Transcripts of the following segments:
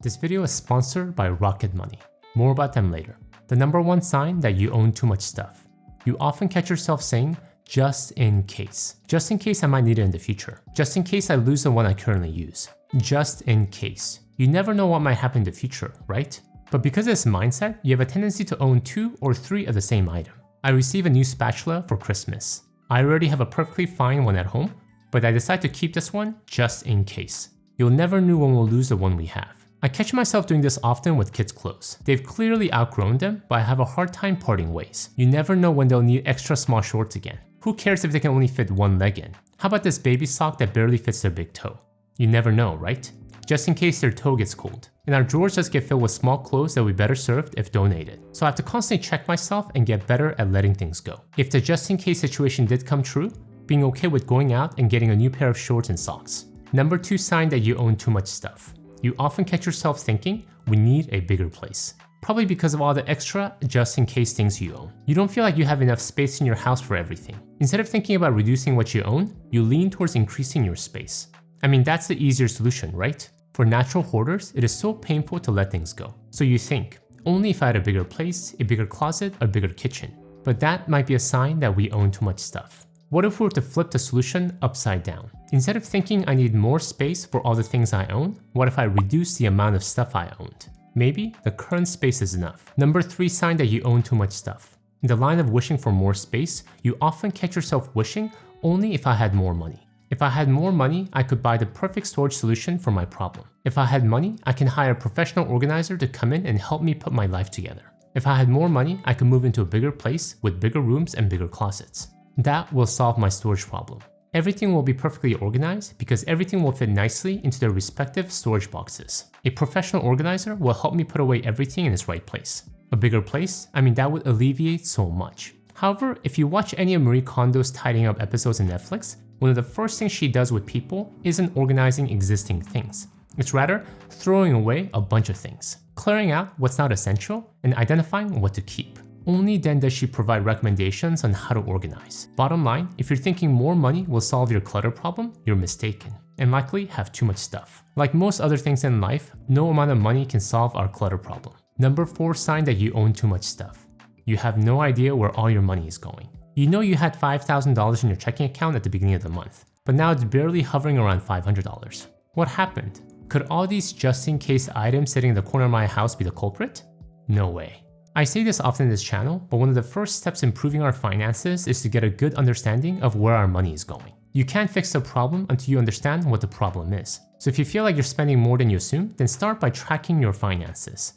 This video is sponsored by RocketMoney. More about them later. The number one sign that you own too much stuff. You often catch yourself saying, just in case. Just in case I might need it in the future. Just in case I lose the one I currently use. Just in case. You never know what might happen in the future, right? But because of this mindset, you have a tendency to own 2 or 3 of the same item. I received a new spatula for Christmas. I already have a perfectly fine one at home, but I decided to keep this one just in case. You'll never know when we'll lose the one we have. I catch myself doing this often with kids' clothes. They've clearly outgrown them, but I have a hard time parting ways. You never know when they'll need extra small shorts again. Who cares if they can only fit one leg in? How about this baby sock that barely fits their big toe? You never know, right? Just in case their toe gets cold. And our drawers just get filled with small clothes that would be better served if donated. So I have to constantly check myself and get better at letting things go. If the just in case situation did come true, being okay with going out and getting a new pair of shorts and socks. Number 2 sign that you own too much stuff. You often catch yourself thinking, we need a bigger place. Probably because of all the extra just in case things you own. You don't feel like you have enough space in your house for everything. Instead of thinking about reducing what you own, you lean towards increasing your space. I mean, that's the easier solution, right? For natural hoarders, it is so painful to let things go. So you think, only if I had a bigger place, a bigger closet, a bigger kitchen. But that might be a sign that we own too much stuff. What if we were to flip the solution upside down? Instead of thinking I need more space for all the things I own, what if I reduce the amount of stuff I owned? Maybe the current space is enough. Number 3 sign that you own too much stuff. In the line of wishing for more space, you often catch yourself wishing only if I had more money. If I had more money, I could buy the perfect storage solution for my problem. If I had money, I can hire a professional organizer to come in and help me put my life together. If I had more money, I could move into a bigger place with bigger rooms and bigger closets. That will solve my storage problem. Everything will be perfectly organized because everything will fit nicely into their respective storage boxes. A professional organizer will help me put away everything in its right place. A bigger place? I mean, that would alleviate so much. However, if you watch any of Marie Kondo's tidying up episodes on Netflix, one of the first things she does with people isn't organizing existing things. It's rather throwing away a bunch of things, clearing out what's not essential, and identifying what to keep. Only then does she provide recommendations on how to organize. Bottom line, if you're thinking more money will solve your clutter problem, you're mistaken, and likely have too much stuff. Like most other things in life, no amount of money can solve our clutter problem. Number 4 sign that you own too much stuff. You have no idea where all your money is going. You know you had $5,000 in your checking account at the beginning of the month, but now it's barely hovering around $500. What happened? Could all these just in case items sitting in the corner of my house be the culprit? No way. I say this often in this channel, but one of the first steps in improving our finances is to get a good understanding of where our money is going. You can't fix the problem until you understand what the problem is. So if you feel like you're spending more than you assume, then start by tracking your finances.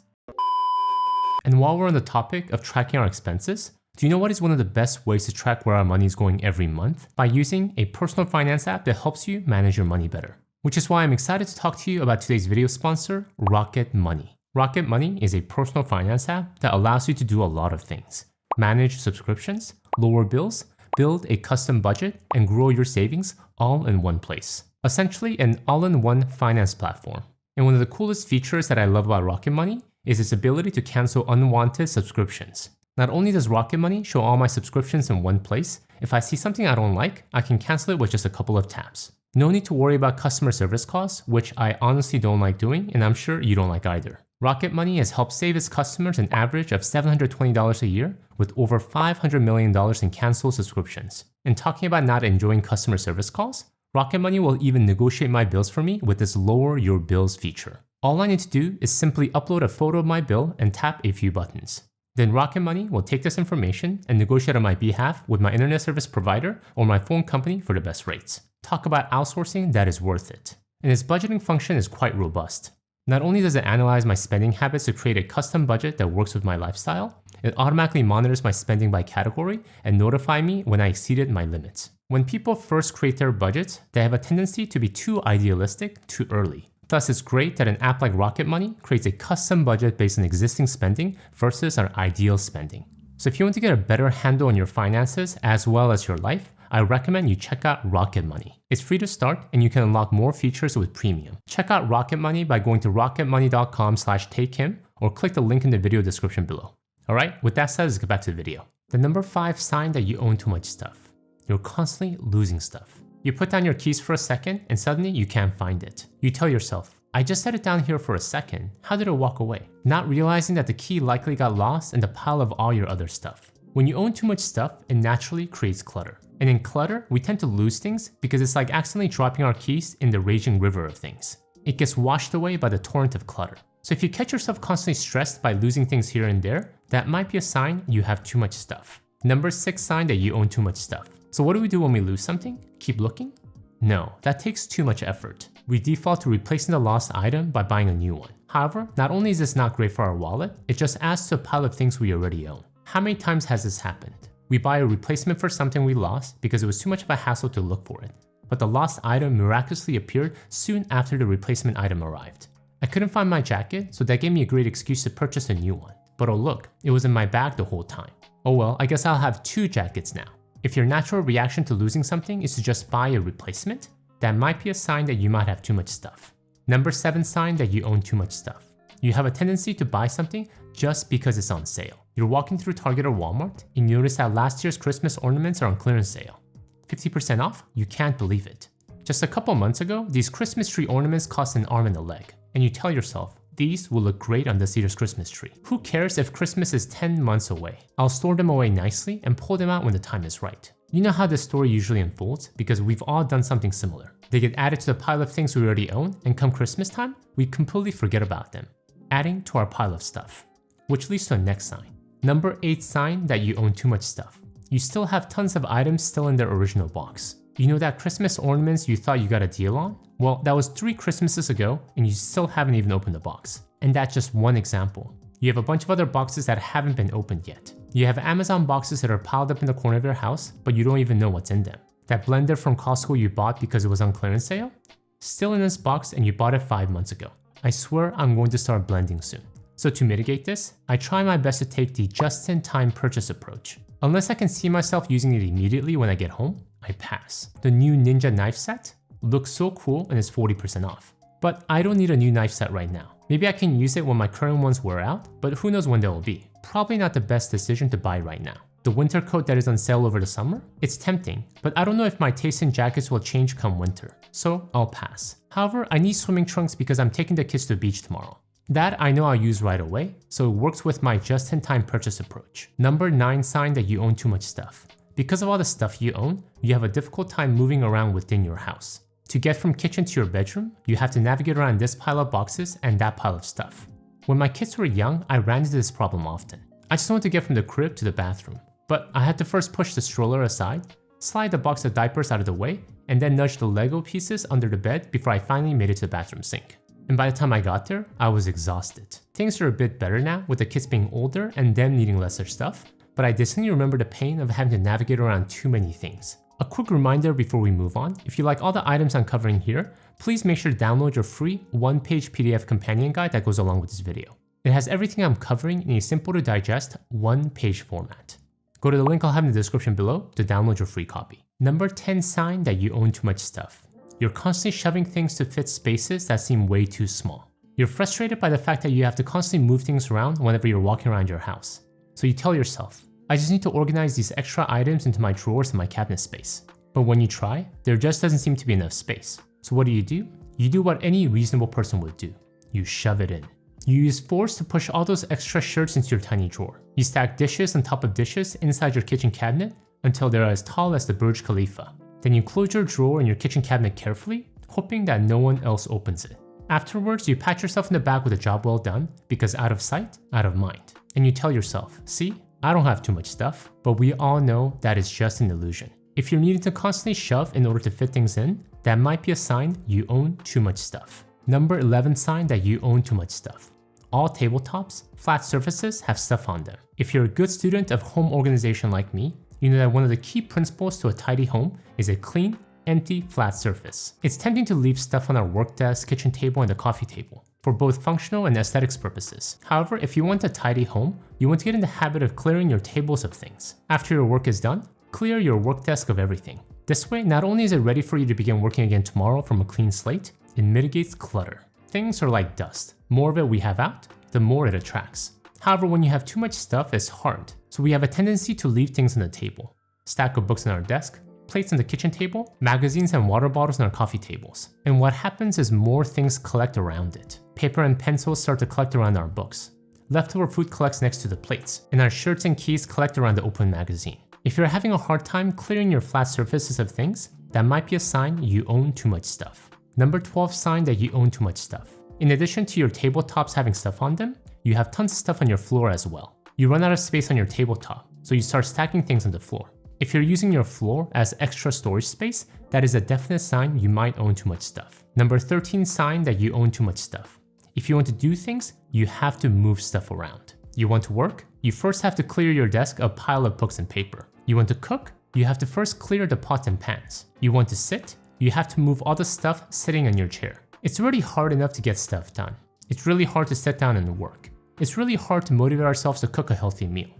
And while we're on the topic of tracking our expenses, do you know what is one of the best ways to track where our money is going every month? By using a personal finance app that helps you manage your money better. Which is why I'm excited to talk to you about today's video sponsor, RocketMoney. RocketMoney is a personal finance app that allows you to do a lot of things. Manage subscriptions, lower bills, build a custom budget, and grow your savings all in one place. Essentially an all-in-one finance platform. And one of the coolest features that I love about RocketMoney is its ability to cancel unwanted subscriptions. Not only does RocketMoney show all my subscriptions in one place, if I see something I don't like, I can cancel it with just a couple of taps. No need to worry about customer service costs, which I honestly don't like doing, and I'm sure you don't like either. RocketMoney has helped save its customers an average of $720 a year with over $500 million in canceled subscriptions. And talking about not enjoying customer service calls, RocketMoney will even negotiate my bills for me with this Lower Your Bills feature. All I need to do is simply upload a photo of my bill and tap a few buttons. Then RocketMoney will take this information and negotiate on my behalf with my internet service provider or my phone company for the best rates. Talk about outsourcing that is worth it. And its budgeting function is quite robust. Not only does it analyze my spending habits to create a custom budget that works with my lifestyle, it automatically monitors my spending by category and notify me when I exceeded my limits. When people first create their budgets, they have a tendency to be too idealistic too early. Thus, it's great that an app like RocketMoney creates a custom budget based on existing spending versus our ideal spending. So if you want to get a better handle on your finances as well as your life, I recommend you check out RocketMoney. It's free to start and you can unlock more features with premium. Check out RocketMoney by going to rocketmoney.com/takehim or click the link in the video description below. Alright, with that said, let's get back to the video. The number 5 sign that you own too much stuff. You're constantly losing stuff. You put down your keys for a second and suddenly you can't find it. You tell yourself, I just set it down here for a second. How did it walk away? Not realizing that the key likely got lost in the pile of all your other stuff. When you own too much stuff, it naturally creates clutter. And in clutter, we tend to lose things because it's like accidentally dropping our keys in the raging river of things. It gets washed away by the torrent of clutter. So if you catch yourself constantly stressed by losing things here and there, that might be a sign you have too much stuff. Number 6 sign that you own too much stuff. So what do we do when we lose something? Keep looking? No, that takes too much effort. We default to replacing the lost item by buying a new one. However, not only is this not great for our wallet, it just adds to a pile of things we already own. How many times has this happened? We buy a replacement for something we lost because it was too much of a hassle to look for it, but the lost item miraculously appeared soon after the replacement item arrived. I couldn't find my jacket, so that gave me a great excuse to purchase a new one. But oh look, it was in my bag the whole time. Oh well, I guess I'll have 2 jackets now. If your natural reaction to losing something is to just buy a replacement, that might be a sign that you might have too much stuff. Number 7 sign that you own too much stuff. You have a tendency to buy something just because it's on sale. You're walking through Target or Walmart and you notice that last year's Christmas ornaments are on clearance sale. 50% off? You can't believe it. Just a couple months ago, these Christmas tree ornaments cost an arm and a leg, and you tell yourself, these will look great on this year's Christmas tree. Who cares if Christmas is 10 months away? I'll store them away nicely and pull them out when the time is right. You know how this story usually unfolds because we've all done something similar. They get added to the pile of things we already own, and come Christmas time, we completely forget about them, adding to our pile of stuff. Which leads to the next sign. Number 8 sign that you own too much stuff. You still have tons of items still in their original box. You know that Christmas ornaments you thought you got a deal on? Well, that was 3 Christmases ago and you still haven't even opened the box. And that's just one example. You have a bunch of other boxes that haven't been opened yet. You have Amazon boxes that are piled up in the corner of your house, but you don't even know what's in them. That blender from Costco you bought because it was on clearance sale? Still in this box and you bought it 5 months ago. I swear I'm going to start blending soon. So to mitigate this, I try my best to take the just-in-time purchase approach. Unless I can see myself using it immediately when I get home, I pass. The new Ninja knife set looks so cool and is 40% off. But I don't need a new knife set right now. Maybe I can use it when my current ones wear out, but who knows when they will be. Probably not the best decision to buy right now. The winter coat that is on sale over the summer? It's tempting, but I don't know if my taste in jackets will change come winter, so I'll pass. However, I need swimming trunks because I'm taking the kids to the beach tomorrow. That I know I'll use right away, so it works with my just-in-time purchase approach. Number 9 sign that you own too much stuff. Because of all the stuff you own, you have a difficult time moving around within your house. To get from kitchen to your bedroom, you have to navigate around this pile of boxes and that pile of stuff. When my kids were young, I ran into this problem often. I just wanted to get from the crib to the bathroom, but I had to first push the stroller aside, slide the box of diapers out of the way, and then nudge the Lego pieces under the bed before I finally made it to the bathroom sink. And by the time I got there, I was exhausted. Things are a bit better now with the kids being older and them needing lesser stuff, but I distinctly remember the pain of having to navigate around too many things. A quick reminder before we move on, if you like all the items I'm covering here, please make sure to download your free 1-page PDF companion guide that goes along with this video. It has everything I'm covering in a simple to digest 1-page format. Go to the link I'll have in the description below to download your free copy. Number 10 sign that you own too much stuff. You're constantly shoving things to fit spaces that seem way too small. You're frustrated by the fact that you have to constantly move things around whenever you're walking around your house. So you tell yourself, I just need to organize these extra items into my drawers in my cabinet space. But when you try, there just doesn't seem to be enough space. So what do? You do what any reasonable person would do. You shove it in. You use force to push all those extra shirts into your tiny drawer. You stack dishes on top of dishes inside your kitchen cabinet until they're as tall as the Burj Khalifa. Then you close your drawer in your kitchen cabinet carefully, hoping that no one else opens it. Afterwards, you pat yourself in the back with a job well done because out of sight, out of mind. And you tell yourself, see, I don't have too much stuff, but we all know that it's just an illusion. If you're needing to constantly shove in order to fit things in, that might be a sign you own too much stuff. Number 11 sign that you own too much stuff. All tabletops, flat surfaces have stuff on them. If you're a good student of home organization like me, you know that one of the key principles to a tidy home is a clean, empty, flat surface. It's tempting to leave stuff on our work desk, kitchen table, and the coffee table for both functional and aesthetics purposes. However, if you want a tidy home, you want to get in the habit of clearing your tables of things. After your work is done, clear your work desk of everything. This way, not only is it ready for you to begin working again tomorrow from a clean slate, it mitigates clutter. Things are like dust. More of it we have out, the more it attracts. However, when you have too much stuff, it's hard. So we have a tendency to leave things on the table. Stack of books on our desk, plates on the kitchen table, magazines and water bottles on our coffee tables. And what happens is more things collect around it. Paper and pencils start to collect around our books. Leftover food collects next to the plates, and our shirts and keys collect around the open magazine. If you're having a hard time clearing your flat surfaces of things, that might be a sign you own too much stuff. Number 12 sign that you own too much stuff. In addition to your tabletops having stuff on them, you have tons of stuff on your floor as well. You run out of space on your tabletop, so you start stacking things on the floor. If you're using your floor as extra storage space, that is a definite sign you might own too much stuff. Number 13 sign that you own too much stuff. If you want to do things, you have to move stuff around. You want to work? You first have to clear your desk of a pile of books and paper. You want to cook? You have to first clear the pots and pans. You want to sit? You have to move all the stuff sitting on your chair. It's already hard enough to get stuff done. It's really hard to sit down and work. It's really hard to motivate ourselves to cook a healthy meal.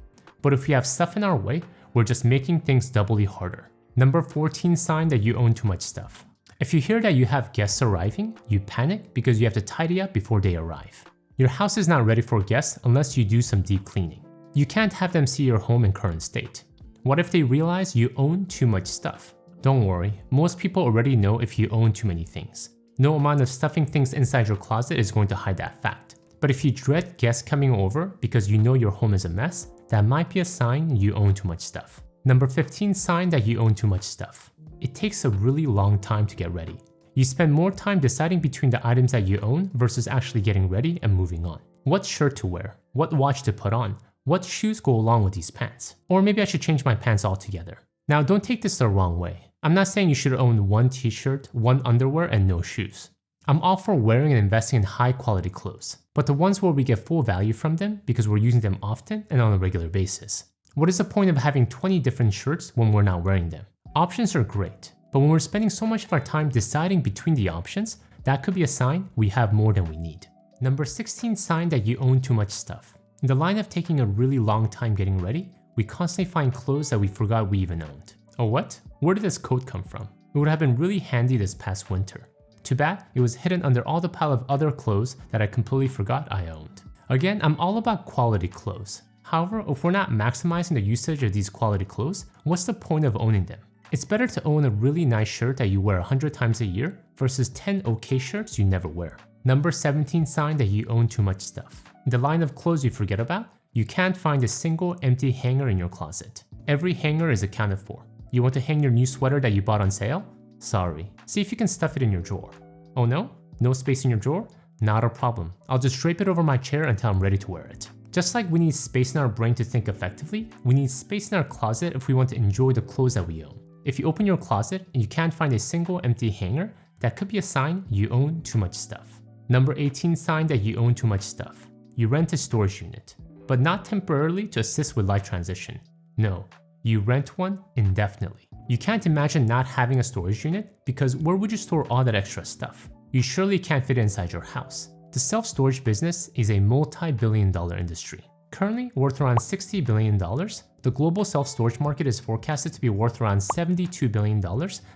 But if we have stuff in our way, we're just making things doubly harder. Number 14 sign that you own too much stuff. If you hear that you have guests arriving, you panic because you have to tidy up before they arrive. Your house is not ready for guests unless you do some deep cleaning. You can't have them see your home in current state. What if they realize you own too much stuff? Don't worry, most people already know if you own too many things. No amount of stuffing things inside your closet is going to hide that fact. But if you dread guests coming over because you know your home is a mess, that might be a sign you own too much stuff. Number 15 sign that you own too much stuff. It takes a really long time to get ready. You spend more time deciding between the items that you own versus actually getting ready and moving on. What shirt to wear? What watch to put on? What shoes go along with these pants? Or maybe I should change my pants altogether. Now don't take this the wrong way. I'm not saying you should own one t-shirt, one underwear, and no shoes. I'm all for wearing and investing in high quality clothes, but the ones where we get full value from them because we're using them often and on a regular basis. What is the point of having 20 different shirts when we're not wearing them? Options are great, but when we're spending so much of our time deciding between the options, that could be a sign we have more than we need. Number 16 sign that you own too much stuff. In the line of taking a really long time getting ready, we constantly find clothes that we forgot we even owned. Oh what? Where did this coat come from? It would have been really handy this past winter. Too bad it was hidden under all the pile of other clothes that I completely forgot I owned. Again, I'm all about quality clothes. However, if we're not maximizing the usage of these quality clothes, what's the point of owning them? It's better to own a really nice shirt that you wear 100 times a year versus 10 okay shirts you never wear. Number 17 sign that you own too much stuff. In the line of clothes you forget about, you can't find a single empty hanger in your closet. Every hanger is accounted for. You want to hang your new sweater that you bought on sale? Sorry. See if you can stuff it in your drawer. Oh no? No space in your drawer? Not a problem. I'll just drape it over my chair until I'm ready to wear it. Just like we need space in our brain to think effectively, we need space in our closet if we want to enjoy the clothes that we own. If you open your closet and you can't find a single empty hanger, that could be a sign you own too much stuff. Number 18 sign that you own too much stuff. You rent a storage unit, but not temporarily to assist with life transition. No, you rent one indefinitely. You can't imagine not having a storage unit because where would you store all that extra stuff? You surely can't fit it inside your house. The self-storage business is a multi-billion-dollar industry. Currently worth around $60 billion, the global self-storage market is forecasted to be worth around $72 billion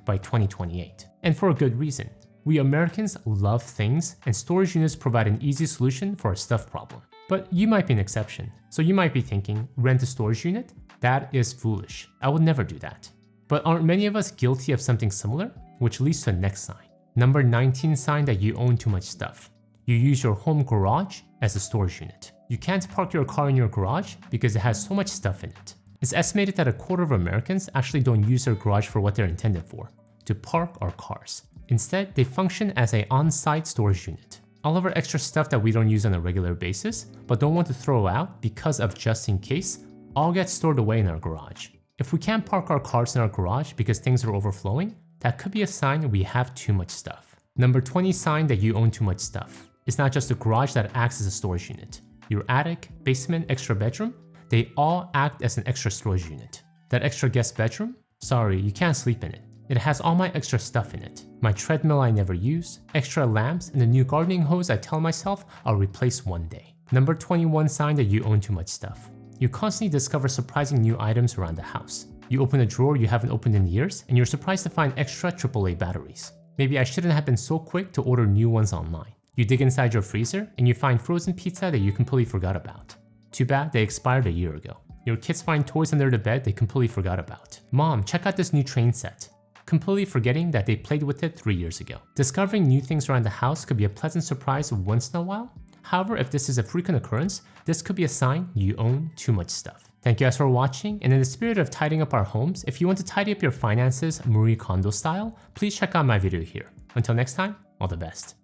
by 2028. And for a good reason. We Americans love things, and storage units provide an easy solution for a stuff problem. But you might be an exception. So you might be thinking, rent a storage unit? That is foolish. I would never do that. But aren't many of us guilty of something similar? Which leads to the next sign. Number 19 sign that you own too much stuff. You use your home garage as a storage unit. You can't park your car in your garage because it has so much stuff in it. It's estimated that a quarter of Americans actually don't use their garage for what they're intended for, to park our cars. Instead, they function as an on-site storage unit. All of our extra stuff that we don't use on a regular basis, but don't want to throw out because of just in case, all gets stored away in our garage. If we can't park our cars in our garage because things are overflowing, that could be a sign we have too much stuff. Number 20 sign that you own too much stuff. It's not just a garage that acts as a storage unit. Your attic, basement, extra bedroom, they all act as an extra storage unit. That extra guest bedroom? Sorry, you can't sleep in it. It has all my extra stuff in it. My treadmill I never use, extra lamps, and the new gardening hose I tell myself I'll replace one day. Number 21 sign that you own too much stuff. You constantly discover surprising new items around the house. You open a drawer you haven't opened in years, and you're surprised to find extra AAA batteries. Maybe I shouldn't have been so quick to order new ones online. You dig inside your freezer, and you find frozen pizza that you completely forgot about. Too bad they expired a year ago. Your kids find toys under the bed they completely forgot about. Mom, check out this new train set. Completely forgetting that they played with it 3 years ago. Discovering new things around the house could be a pleasant surprise once in a while. However, if this is a frequent occurrence, this could be a sign you own too much stuff. Thank you guys for watching, and in the spirit of tidying up our homes, if you want to tidy up your finances Marie Kondo style, please check out my video here. Until next time, all the best.